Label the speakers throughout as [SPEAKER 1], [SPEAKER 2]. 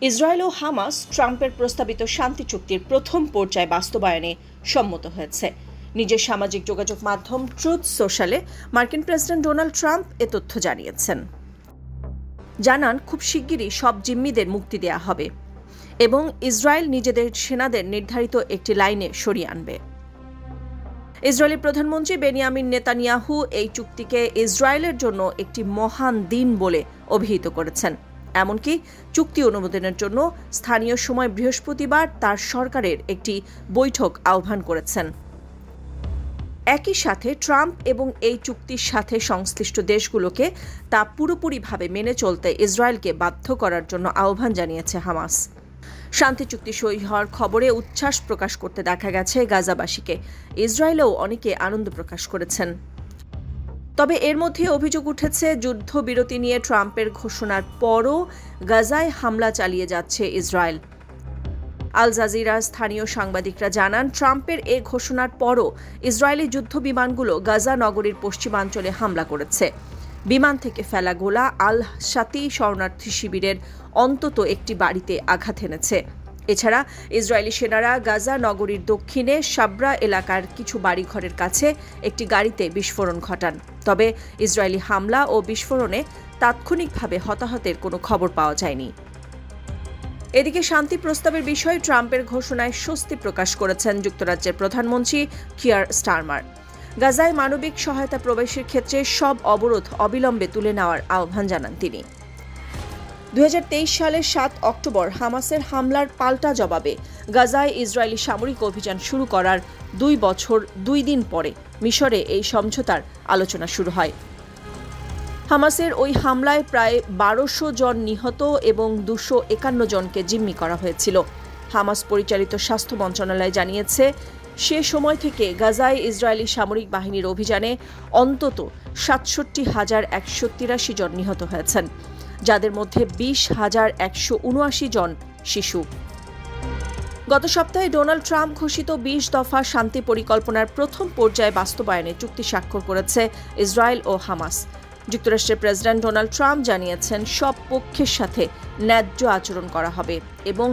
[SPEAKER 1] Israel ও Hamas ট্রাম্পের প্রস্তাবিত শান্তি চুক্তির প্রথম পর্যায়ে বাস্তবায়নে সম্মত হয়েছে। নিজের সামাজিক যোগাযোগ মাধ্যম ট্রুথ সোশ্যালে মার্কিন প্রেসিডেন্ট ডোনাল্ড ট্রাম্প এ তথ্য জানিয়েছেন। জানান, খুব শিগগিরই সব জিম্মিদের মুক্তি দেয়া হবে এবং ইসরায়েল নিজেদের সেনাদের নির্ধারিত একটি লাইনে সরিয়ে আনবে। ইসরায়েলি প্রধানমন্ত্রী বেনিয়ামিন নেতানিয়াহু এই চুক্তিকে ইসরায়েলের জন্য একটি মহান দিন বলে অভিহিত করেছেন। এমনকি চুক্তি অনুমোদনের জন্য স্থানীয় সময় বৃহস্পতিবার তার সরকারের একটি বৈঠক আহ্বান করেছেন। একই সাথে ট্রাম্প এবং এই চুক্তির সাথে সংশ্লিষ্ট দেশগুলোকে তা পুরোপুরিভাবে মেনে চলতে ইসরায়েলকে বাধ্য করার জন্য আহ্বান জানিয়েছে হামাস। শান্তি চুক্তি সই হওয়ার খবরে উচ্ছ্বাস প্রকাশ করতে দেখা গেছে গাজাবাসীকে। ইসরায়েলেও অনেকে আনন্দ প্রকাশ করেছেন। তবে এর মধ্যে অভিযোগ উঠেছে, যুদ্ধবিরতি নিয়ে ট্রাম্পের ঘোষণার পরও গাজায় হামলা চালিয়ে যাচ্ছে ইসরায়েল। আল জাজিরার স্থানীয় সাংবাদিকরা জানান, ট্রাম্পের এ ঘোষণার পরও ইসরায়েলি যুদ্ধ বিমানগুলো গাজা নগরীর পশ্চিমাঞ্চলে হামলা করেছে। বিমান থেকে ফেলা গোলা আল শাতি শরণার্থী শিবিরের অন্তত একটি বাড়িতে আঘাত এনেছে। এছাড়া ইসরায়েলি সেনারা গাজা নগরীর দক্ষিণে সাবরা এলাকার কিছু বাড়িঘরের কাছে একটি গাড়িতে বিস্ফোরণ ঘটান। তবে ইসরায়েলি হামলা ও বিস্ফোরণে তাৎক্ষণিকভাবে হতাহতের কোনো খবর পাওয়া যায়নি। এদিকে শান্তি প্রস্তাবের বিষয়ে ট্রাম্পের ঘোষণায় স্বস্তি প্রকাশ করেছেন যুক্তরাজ্যের প্রধানমন্ত্রী কিয়ার স্টারমার। গাজায় মানবিক সহায়তা প্রবেশের ক্ষেত্রে সব অবরোধ অবিলম্বে তুলে নেওয়ার আহ্বান জানান তিনি। 2023 সালের 7 অক্টোবর হামাসের হামলার পাল্টা জবাবে গাজায় ইসরায়েলি সামরিক অভিযান শুরু করার 2 বছর 2 দিন পরে মিশরে এই সমঝোতার আলোচনা শুরু হয়। হামাসের ওই হামলায় প্রায় 1200 জন নিহত এবং 251 জনকে জিম্মি করা হয়েছিল। হামাস পরিচালিত স্বাস্থ্য মন্ত্রণালয় জানিয়েছে, সে সময় থেকে গাজায় ইসরায়েলি সামরিক বাহিনীর অভিযানে অন্তত 67,183 জন নিহত হয়েছেন, যাদের মধ্যে 20,179 জন শিশু। গত সপ্তাহে ডোনাল্ড ট্রাম্প ঘোষিত 20 দফা শান্তি পরিকল্পনার প্রথম পর্যায়ে বাস্তবায়নে চুক্তি স্বাক্ষর করেছে ইসরায়েল ও হামাস। যুক্তরাষ্ট্রের প্রেসিডেন্ট ডোনাল্ড ট্রাম্প জানিয়েছেন, সব পক্ষের সাথে ন্যায্য আচরণ করা হবে এবং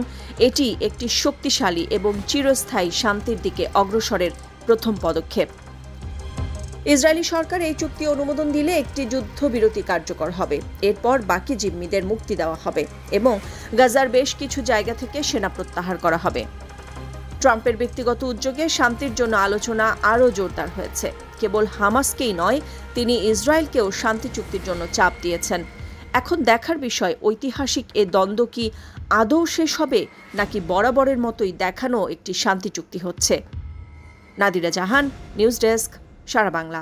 [SPEAKER 1] এটি একটি শক্তিশালী এবং চিরস্থায়ী শান্তির দিকে অগ্রসরের প্রথম পদক্ষেপ। ইসরায়েলি সরকার এই চুক্তি অনুমোদন দিলে একটি যুদ্ধবিরতি কার্যকর হবে। এরপর বাকি জিম্মিদের মুক্তি দেওয়া হবে এবং গাজার বেশ কিছু জায়গা থেকে সেনা প্রত্যাহার করা হবে। ট্রাম্পের ব্যক্তিগত উদ্যোগে শান্তির জন্য আলোচনা আরও জোরদার হয়েছে। কেবল হামাসকেই নয়, তিনি ইসরায়েলকেও শান্তি চুক্তির জন্য চাপ দিয়েছেন। এখন দেখার বিষয়, ঐতিহাসিক এ দ্বন্দ্ব কি আদৌ শেষ হবে নাকি বরাবরের মতোই দেখানো একটি শান্তি চুক্তি হচ্ছে। নাদিরা জাহান, নিউজ ডেস্ক, সারা বাংলা।